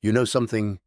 You know something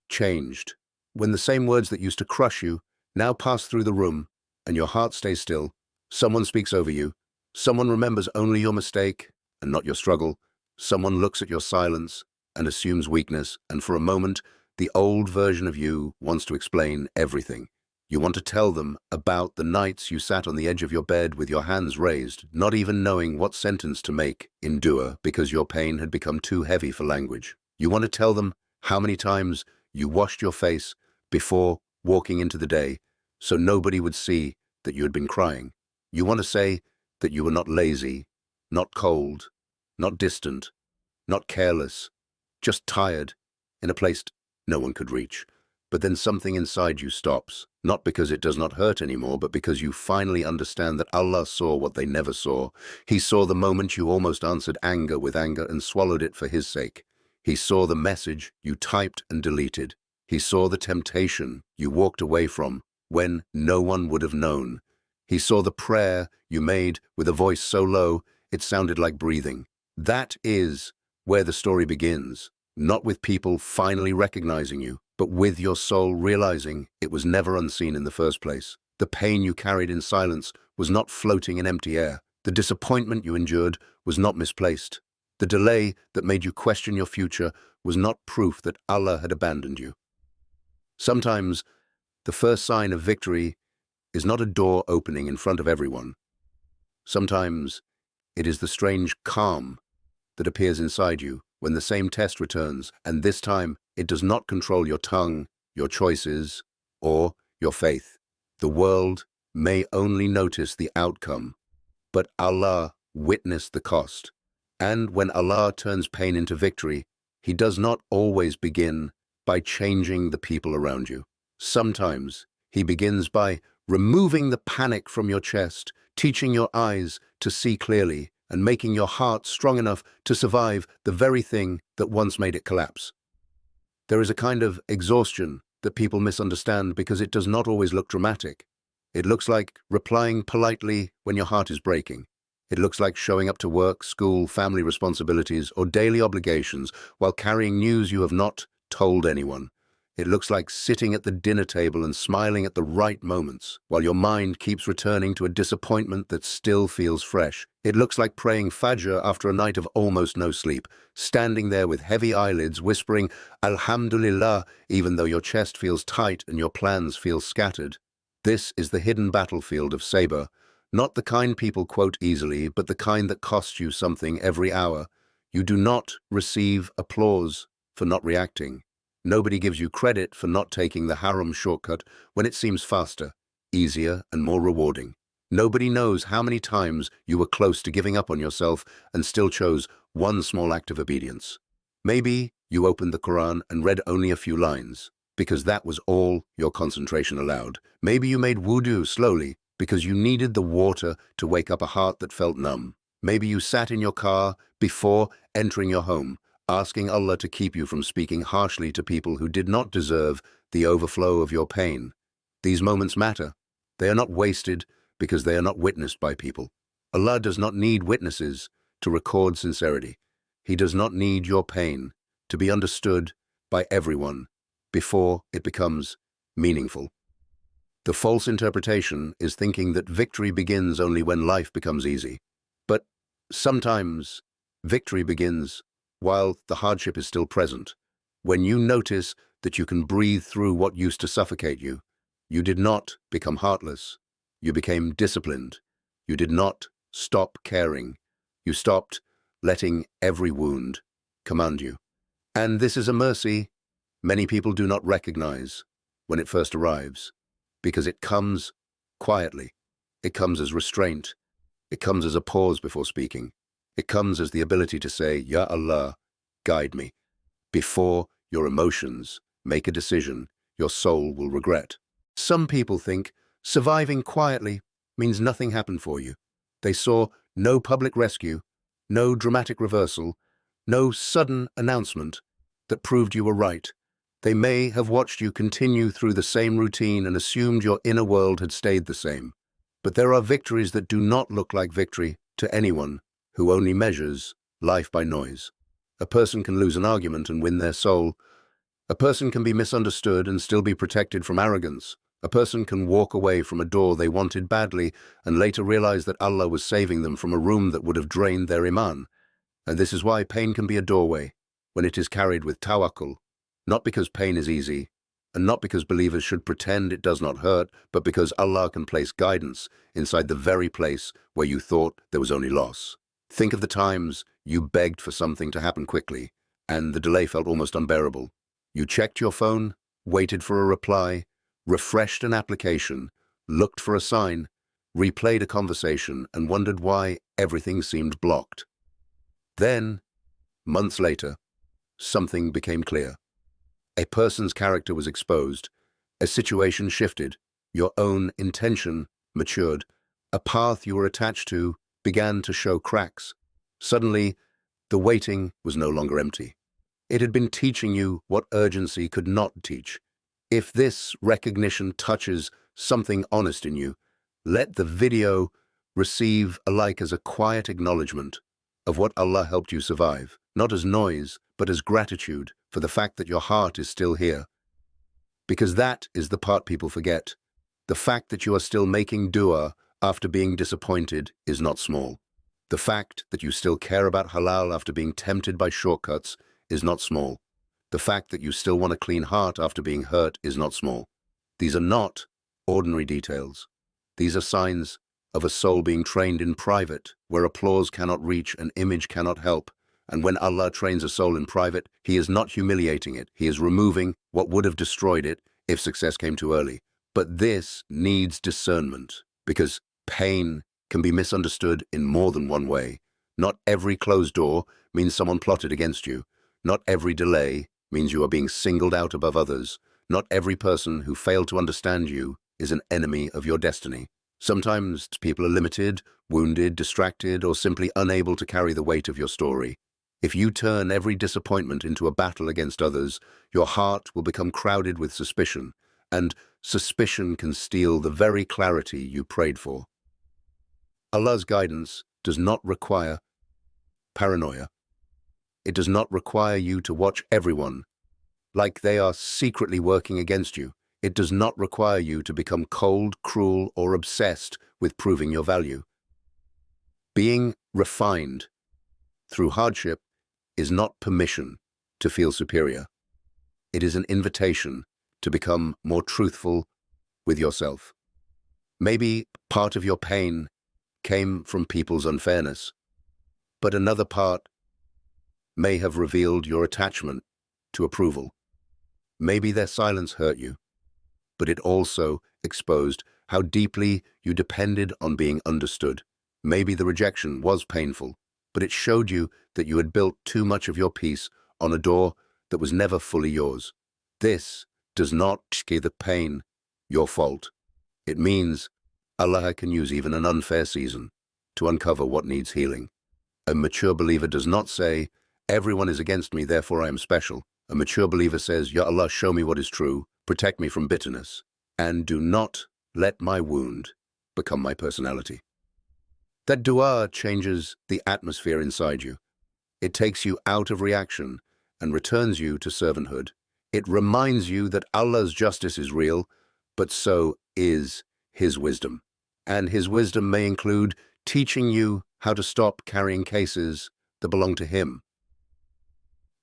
changed. When the same words that used to crush you now pass through the room and your heart stays still, someone speaks over you, someone remembers only your mistake and not your struggle, someone looks at your silence and assumes weakness, and for a moment, the old version of you wants to explain everything. You want to tell them about the nights you sat on the edge of your bed with your hands raised, not even knowing what sentence to make, endure, because your pain had become too heavy for language. You want to tell them how many times you washed your face before walking into the day so nobody would see that you had been crying. You want to say that you were not lazy, not cold, not distant, not careless, just tired, in a place no one could reach. But then something inside you stops, not because it does not hurt anymore, but because you finally understand that Allah saw what they never saw. He saw the moment you almost answered anger with anger and swallowed it for His sake. He saw the message you typed and deleted. He saw the temptation you walked away from when no one would have known. He saw the prayer you made with a voice so low it sounded like breathing. That is where the story begins, not with people finally recognizing you, but with your soul realizing it was never unseen in the first place. The pain you carried in silence was not floating in empty air. The disappointment you endured was not misplaced. The delay that made you question your future was not proof that Allah had abandoned you. Sometimes, the first sign of victory is not a door opening in front of everyone. Sometimes, it is the strange calm that appears inside you when the same test returns, and this time it does not control your tongue, your choices, or your faith. The world may only notice the outcome, but Allah witnessed the cost. And when Allah turns pain into victory, He does not always begin by changing the people around you. Sometimes He begins by removing the panic from your chest, teaching your eyes to see clearly, and making your heart strong enough to survive the very thing that once made it collapse. There is a kind of exhaustion that people misunderstand because it does not always look dramatic. It looks like replying politely when your heart is breaking. It looks like showing up to work, school, family responsibilities, or daily obligations while carrying news you have not told anyone. It looks like sitting at the dinner table and smiling at the right moments, while your mind keeps returning to a disappointment that still feels fresh. It looks like praying Fajr after a night of almost no sleep, standing there with heavy eyelids, whispering, Alhamdulillah, even though your chest feels tight and your plans feel scattered. This is the hidden battlefield of Sabr, not the kind people quote easily, but the kind that costs you something every hour. You do not receive applause for not reacting. Nobody gives you credit for not taking the haram shortcut when it seems faster, easier, and more rewarding. Nobody knows how many times you were close to giving up on yourself and still chose one small act of obedience. Maybe you opened the Quran and read only a few lines, because that was all your concentration allowed. Maybe you made wudu slowly, because you needed the water to wake up a heart that felt numb. Maybe you sat in your car before entering your home, asking Allah to keep you from speaking harshly to people who did not deserve the overflow of your pain. These moments matter. They are not wasted because they are not witnessed by people. Allah does not need witnesses to record sincerity. He does not need your pain to be understood by everyone before it becomes meaningful. The false interpretation is thinking that victory begins only when life becomes easy. But sometimes victory begins while the hardship is still present. When you notice that you can breathe through what used to suffocate you, you did not become heartless. You became disciplined. You did not stop caring. You stopped letting every wound command you. And this is a mercy many people do not recognize when it first arrives, because it comes quietly. It comes as restraint. It comes as a pause before speaking. It comes as the ability to say, Ya Allah, guide me, before your emotions make a decision your soul will regret. Some people think surviving quietly means nothing happened for you. They saw no public rescue, no dramatic reversal, no sudden announcement that proved you were right. They may have watched you continue through the same routine and assumed your inner world had stayed the same. But there are victories that do not look like victory to anyone who only measures life by noise. A person can lose an argument and win their soul, A person can be misunderstood and still be protected from arrogance. A person can walk away from a door they wanted badly and later realize that Allah was saving them from a room that would have drained their iman. And this is why pain can be a doorway when it is carried with tawakkul, not because pain is easy, and not because believers should pretend it does not hurt, but because Allah can place guidance inside the very place where you thought there was only loss. Think of the times you begged for something to happen quickly, and the delay felt almost unbearable. You checked your phone, waited for a reply, refreshed an application, looked for a sign, replayed a conversation, and wondered why everything seemed blocked. Then, months later, something became clear. A person's character was exposed, a situation shifted, your own intention matured, a path you were attached to began to show cracks. Suddenly, the waiting was no longer empty. It had been teaching you what urgency could not teach. If this recognition touches something honest in you, let the video receive alike as a quiet acknowledgement of what Allah helped you survive, not as noise, but as gratitude for the fact that your heart is still here. Because that is the part people forget. The fact that you are still making dua after being disappointed is not small. The fact that you still care about halal after being tempted by shortcuts is not small. The fact that you still want a clean heart after being hurt is not small. These are not ordinary details. These are signs of a soul being trained in private, where applause cannot reach and image cannot help. And when Allah trains a soul in private, He is not humiliating it. He is removing what would have destroyed it if success came too early. But this needs discernment, because pain can be misunderstood in more than one way. Not every closed door means someone plotted against you. Not every delay means you are being singled out above others. Not every person who failed to understand you is an enemy of your destiny. Sometimes people are limited, wounded, distracted, or simply unable to carry the weight of your story. If you turn every disappointment into a battle against others, your heart will become crowded with suspicion, and suspicion can steal the very clarity you prayed for. Allah's guidance does not require paranoia. It does not require you to watch everyone like they are secretly working against you. It does not require you to become cold, cruel, or obsessed with proving your value. Being refined through hardship is not permission to feel superior. It is an invitation to become more truthful with yourself. Maybe part of your pain came from people's unfairness, but another part may have revealed your attachment to approval. Maybe their silence hurt you, but it also exposed how deeply you depended on being understood. Maybe the rejection was painful, but it showed you that you had built too much of your peace on a door that was never fully yours. This does not make the pain your fault. It means Allah can use even an unfair season to uncover what needs healing. A mature believer does not say, "Everyone is against me, therefore I am special." A mature believer says, "Ya Allah, show me what is true, protect me from bitterness, and do not let my wound become my personality." That dua changes the atmosphere inside you. It takes you out of reaction and returns you to servanthood. It reminds you that Allah's justice is real, but so is His wisdom. And His wisdom may include teaching you how to stop carrying cases that belong to Him.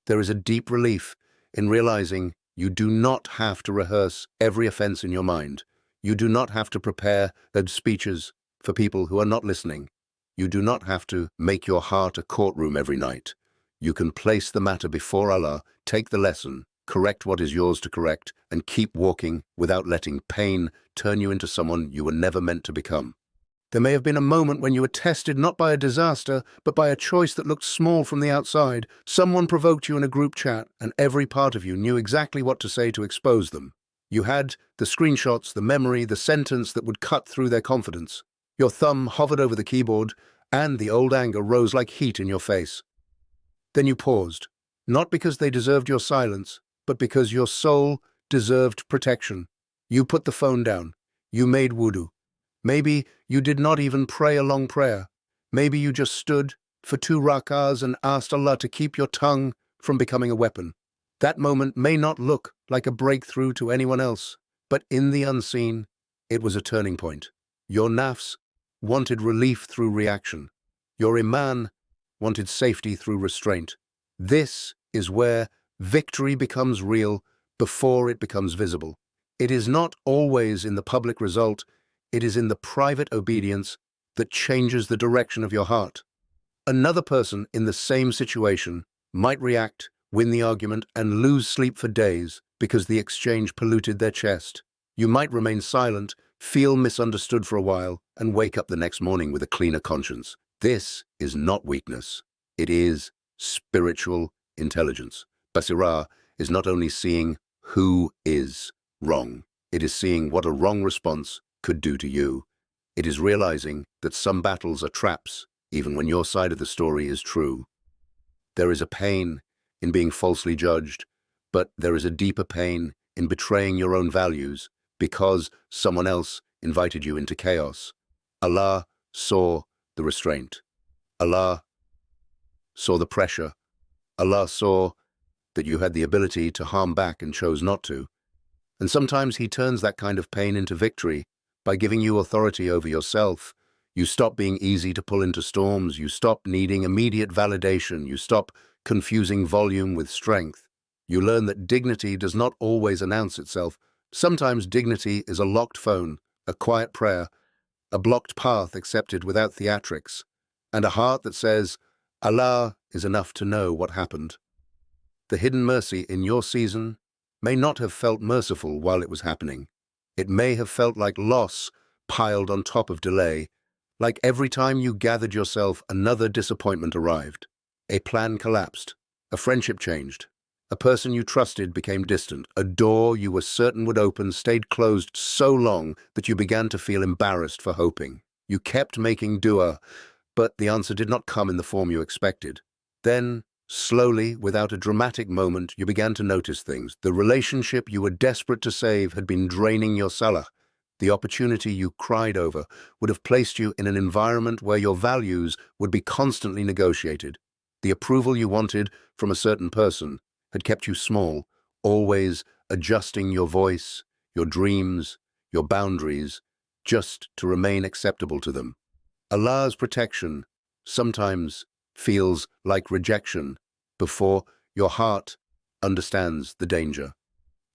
There is a deep relief in realizing you do not have to rehearse every offense in your mind. You do not have to prepare those speeches for people who are not listening. You do not have to make your heart a courtroom every night. You can place the matter before Allah, take the lesson, correct what is yours to correct, and keep walking without letting pain turn you into someone you were never meant to become. There may have been a moment when you were tested not by a disaster, but by a choice that looked small from the outside. Someone provoked you in a group chat, and every part of you knew exactly what to say to expose them. You had the screenshots, the memory, the sentence that would cut through their confidence. Your thumb hovered over the keyboard, and the old anger rose like heat in your face. Then you paused, not because they deserved your silence, but because your soul deserved protection. You put the phone down. You made wudu. Maybe you did not even pray a long prayer. Maybe you just stood for 2 rak'ahs and asked Allah to keep your tongue from becoming a weapon. That moment may not look like a breakthrough to anyone else, but in the unseen, it was a turning point. Your nafs wanted relief through reaction. Your iman wanted safety through restraint. This is where victory becomes real before it becomes visible. It is not always in the public result, it is in the private obedience that changes the direction of your heart. Another person in the same situation might react, win the argument, and lose sleep for days because the exchange polluted their chest. You might remain silent, feel misunderstood for a while, and wake up the next morning with a cleaner conscience. This is not weakness. It is spiritual intelligence. Basira is not only seeing who is wrong, it is seeing what a wrong response could do to you. It is realizing that some battles are traps, even when your side of the story is true. There is a pain in being falsely judged, but there is a deeper pain in betraying your own values because someone else invited you into chaos. Allah saw the restraint. Allah saw the pressure. Allah saw that you had the ability to harm back and chose not to. And sometimes He turns that kind of pain into victory by giving you authority over yourself. You stop being easy to pull into storms. You stop needing immediate validation. You stop confusing volume with strength. You learn that dignity does not always announce itself. Sometimes dignity is a locked phone, a quiet prayer, a blocked path accepted without theatrics, and a heart that says, Allah is enough to know what happened. The hidden mercy in your season may not have felt merciful while it was happening. It may have felt like loss piled on top of delay, like every time you gathered yourself, another disappointment arrived. A plan collapsed, a friendship changed, a person you trusted became distant, a door you were certain would open stayed closed so long that you began to feel embarrassed for hoping. You kept making dua, but the answer did not come in the form you expected. Then, slowly, without a dramatic moment, you began to notice things. The relationship you were desperate to save had been draining your salah. The opportunity you cried over would have placed you in an environment where your values would be constantly negotiated. The approval you wanted from a certain person had kept you small, always adjusting your voice, your dreams, your boundaries, just to remain acceptable to them. Allah's protection sometimes feels like rejection before your heart understands the danger.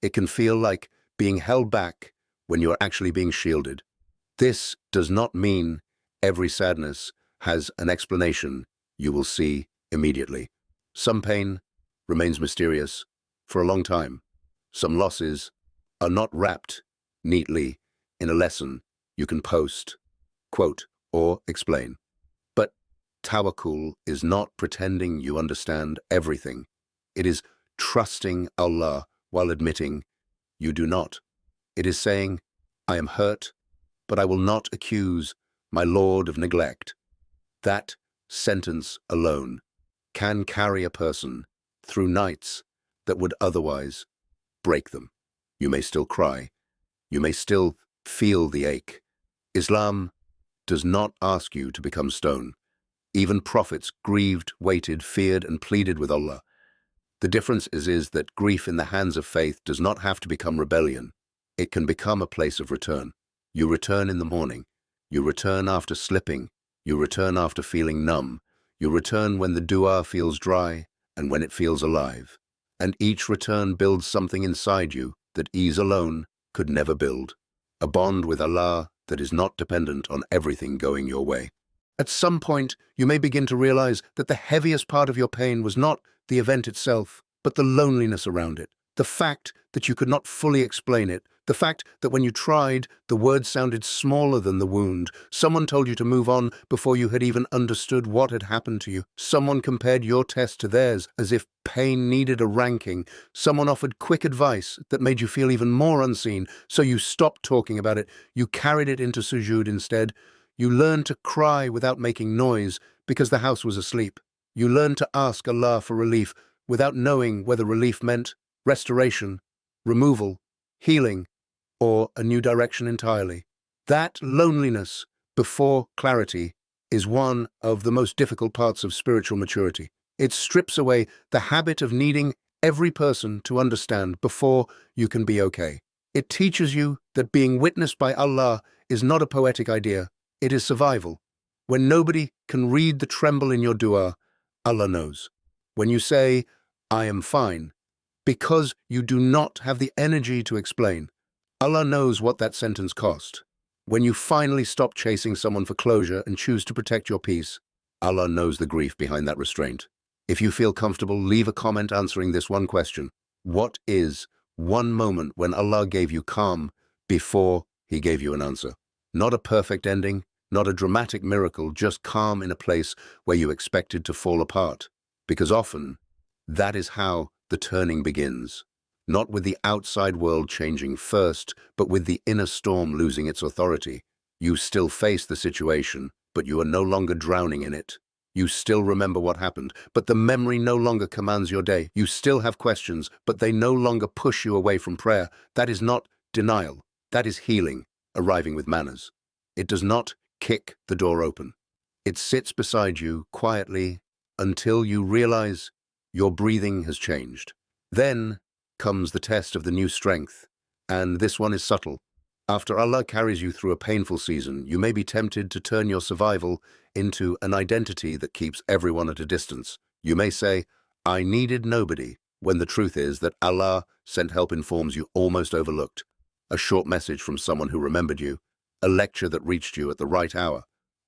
It can feel like being held back when you're actually being shielded. This does not mean every sadness has an explanation you will see immediately. Some pain remains mysterious for a long time. Some losses are not wrapped neatly in a lesson you can post, quote, or explain. But tawakkul is not pretending you understand everything. It is trusting Allah while admitting you do not. It is saying, I am hurt, but I will not accuse my Lord of neglect. That sentence alone can carry a person through nights that would otherwise break them. You may still cry. You may still feel the ache. Islam does not ask you to become stone. Even prophets grieved, waited, feared, and pleaded with Allah. The difference is that grief in the hands of faith does not have to become rebellion. It can become a place of return. You return in the morning. You return after slipping. You return after feeling numb. You return when the dua feels dry and when it feels alive. And each return builds something inside you that ease alone could never build. A bond with Allah that is not dependent on everything going your way. At some point, you may begin to realize that the heaviest part of your pain was not the event itself, but the loneliness around it. The fact that you could not fully explain it. The fact that when you tried, the words sounded smaller than the wound. Someone told you to move on before you had even understood what had happened to you. Someone compared your test to theirs as if pain needed a ranking. Someone offered quick advice that made you feel even more unseen, so you stopped talking about it. You carried it into sujood instead. You learned to cry without making noise because the house was asleep. You learned to ask Allah for relief without knowing whether relief meant restoration, removal, healing, or a new direction entirely. That loneliness before clarity is one of the most difficult parts of spiritual maturity. It strips away the habit of needing every person to understand before you can be okay. It teaches you that being witnessed by Allah is not a poetic idea, it is survival. When nobody can read the tremble in your dua, Allah knows. When you say, I am fine, because you do not have the energy to explain, Allah knows what that sentence cost. When you finally stop chasing someone for closure and choose to protect your peace, Allah knows the grief behind that restraint. If you feel comfortable, leave a comment answering this one question. What is one moment when Allah gave you calm before He gave you an answer? Not a perfect ending, not a dramatic miracle, just calm in a place where you expected to fall apart. Because often, that is how the turning begins. Not with the outside world changing first, but with the inner storm losing its authority. You still face the situation, but you are no longer drowning in it. You still remember what happened, but the memory no longer commands your day. You still have questions, but they no longer push you away from prayer. That is not denial. That is healing, arriving with manners. It does not kick the door open. It sits beside you quietly until you realize your breathing has changed. Then comes the test of the new strength, and this one is subtle. After Allah carries you through a painful season, you may be tempted to turn your survival into an identity that keeps everyone at a distance. You may say, I needed nobody, when the truth is that Allah sent help in forms you almost overlooked. A short message from someone who remembered you, a lecture that reached you at the right hour,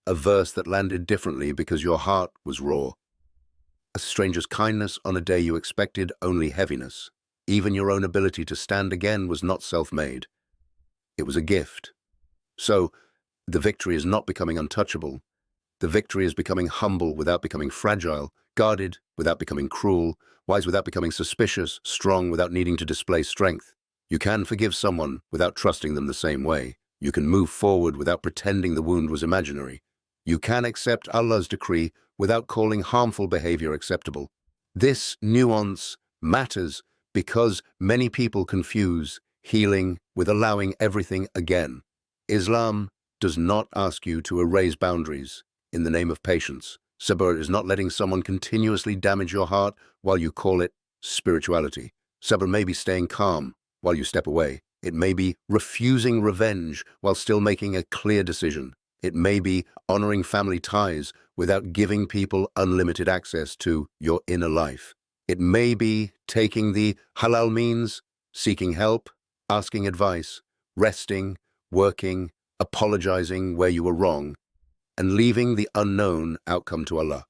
a verse that landed differently because your heart was raw, a stranger's kindness on a day you expected only heaviness. Even your own ability to stand again was not self-made. It was a gift. So, the victory is not becoming untouchable. The victory is becoming humble without becoming fragile, guarded without becoming cruel, wise without becoming suspicious, strong without needing to display strength. You can forgive someone without trusting them the same way. You can move forward without pretending the wound was imaginary. You can accept Allah's decree without calling harmful behavior acceptable. This nuance matters because many people confuse healing with allowing everything again. Islam does not ask you to erase boundaries in the name of patience. Sabr is not letting someone continuously damage your heart while you call it spirituality. Sabr may be staying calm while you step away. It may be refusing revenge while still making a clear decision. It may be honoring family ties without giving people unlimited access to your inner life. It may be taking the halal means, seeking help, asking advice, resting, working, apologizing where you were wrong, and leaving the unknown outcome to Allah.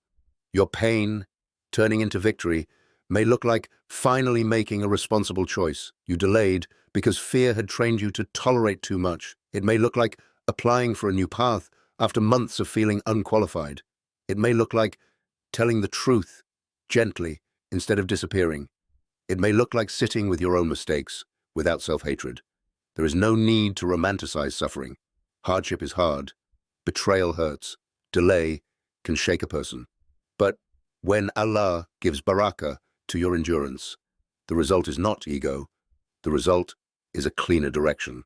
Your pain, turning into victory, may look like finally making a responsible choice you delayed because fear had trained you to tolerate too much. It may look like applying for a new path after months of feeling unqualified. It may look like telling the truth gently instead of disappearing. It may look like sitting with your own mistakes without self-hatred. There is no need to romanticize suffering. Hardship is hard. Betrayal hurts. Delay can shake a person. But when Allah gives barakah to your endurance, the result is not ego. The result is a cleaner direction.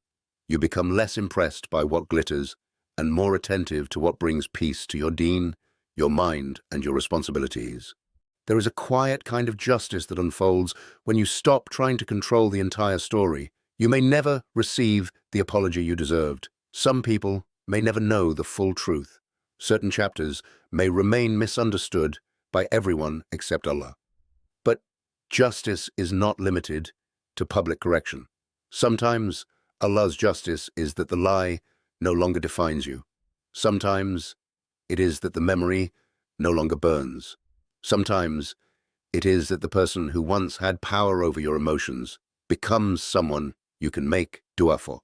You become less impressed by what glitters and more attentive to what brings peace to your deen, your mind, and your responsibilities. There is a quiet kind of justice that unfolds when you stop trying to control the entire story. You may never receive the apology you deserved. Some people may never know the full truth. Certain chapters may remain misunderstood by everyone except Allah. But justice is not limited to public correction. Sometimes Allah's justice is that the lie no longer defines you. Sometimes it is that the memory no longer burns. Sometimes it is that the person who once had power over your emotions becomes someone you can make dua for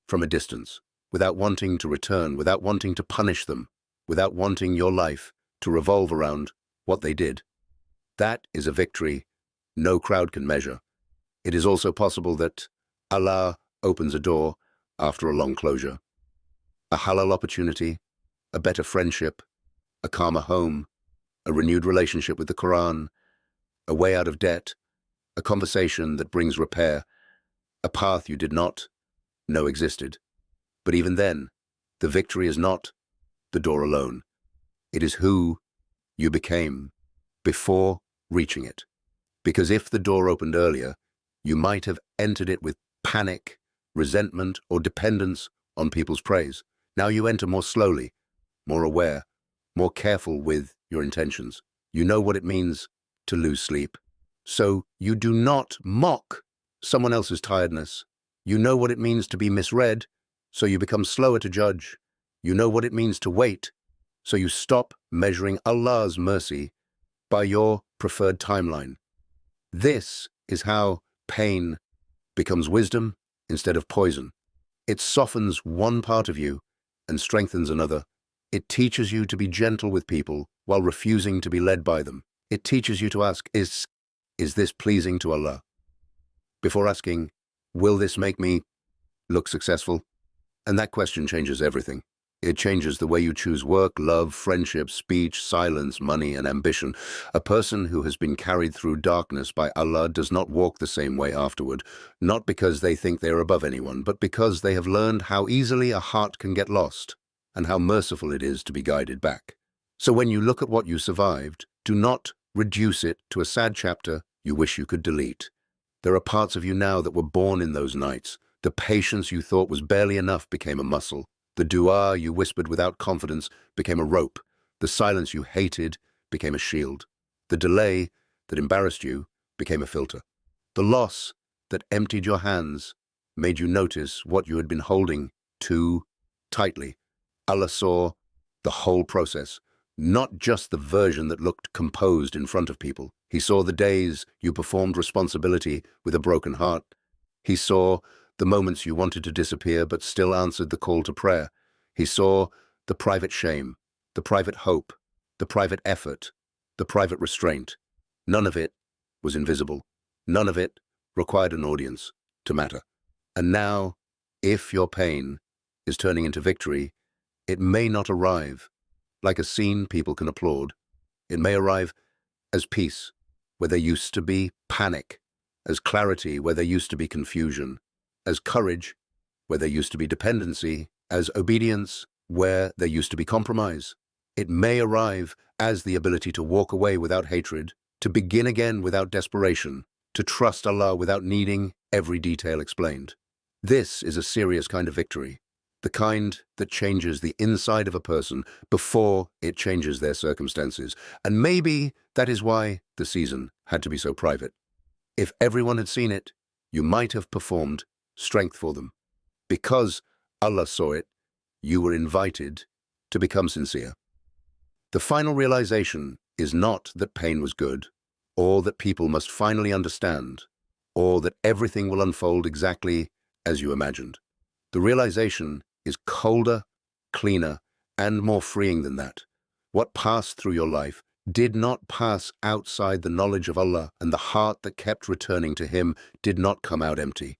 from a distance, without wanting to return, without wanting to punish them, without wanting your life to revolve around what they did. That is a victory no crowd can measure. It is also possible that Allah opens a door after a long closure. A halal opportunity, a better friendship, a calmer home, a renewed relationship with the Quran, a way out of debt, a conversation that brings repair, a path you did not know existed. But even then, the victory is not the door alone. It is who you became before reaching it. Because if the door opened earlier, you might have entered it with panic, resentment, or dependence on people's praise. Now you enter more slowly, more aware, more careful with your intentions. You know what it means to lose sleep. So you do not mock someone else's tiredness. You know what it means to be misread, so you become slower to judge. You know what it means to wait, so you stop measuring Allah's mercy by your preferred timeline. This is how pain becomes wisdom instead of poison. It softens one part of you and strengthens another. It teaches you to be gentle with people while refusing to be led by them. It teaches you to ask, is this pleasing to Allah? Before asking, will this make me look successful? And that question changes everything. It changes the way you choose work, love, friendship, speech, silence, money, and ambition. A person who has been carried through darkness by Allah does not walk the same way afterward, not because they think they are above anyone, but because they have learned how easily a heart can get lost and how merciful it is to be guided back. So when you look at what you survived, do not reduce it to a sad chapter you wish you could delete. There are parts of you now that were born in those nights. The patience you thought was barely enough became a muscle. The dua you whispered without confidence became a rope. The silence you hated became a shield. The delay that embarrassed you became a filter. The loss that emptied your hands made you notice what you had been holding too tightly. Allah saw the whole process, not just the version that looked composed in front of people. He saw the days you performed responsibility with a broken heart. He saw the moments you wanted to disappear but still answered the call to prayer. He saw the private shame, the private hope, the private effort, the private restraint. None of it was invisible. None of it required an audience to matter. And now, if your pain is turning into victory, it may not arrive like a scene people can applaud. It may arrive as peace, where there used to be panic, as clarity, where there used to be confusion, as courage, where there used to be dependency, as obedience, where there used to be compromise. It may arrive as the ability to walk away without hatred, to begin again without desperation, to trust Allah without needing every detail explained. This is a serious kind of victory, the kind that changes the inside of a person before it changes their circumstances. And maybe that is why the season had to be so private. If everyone had seen it, you might have performed strength for them. Because Allah saw it, you were invited to become sincere. The final realization is not that pain was good, or that people must finally understand, or that everything will unfold exactly as you imagined. The realization is colder, cleaner, and more freeing than that. What passed through your life did not pass outside the knowledge of Allah, and the heart that kept returning to Him did not come out empty.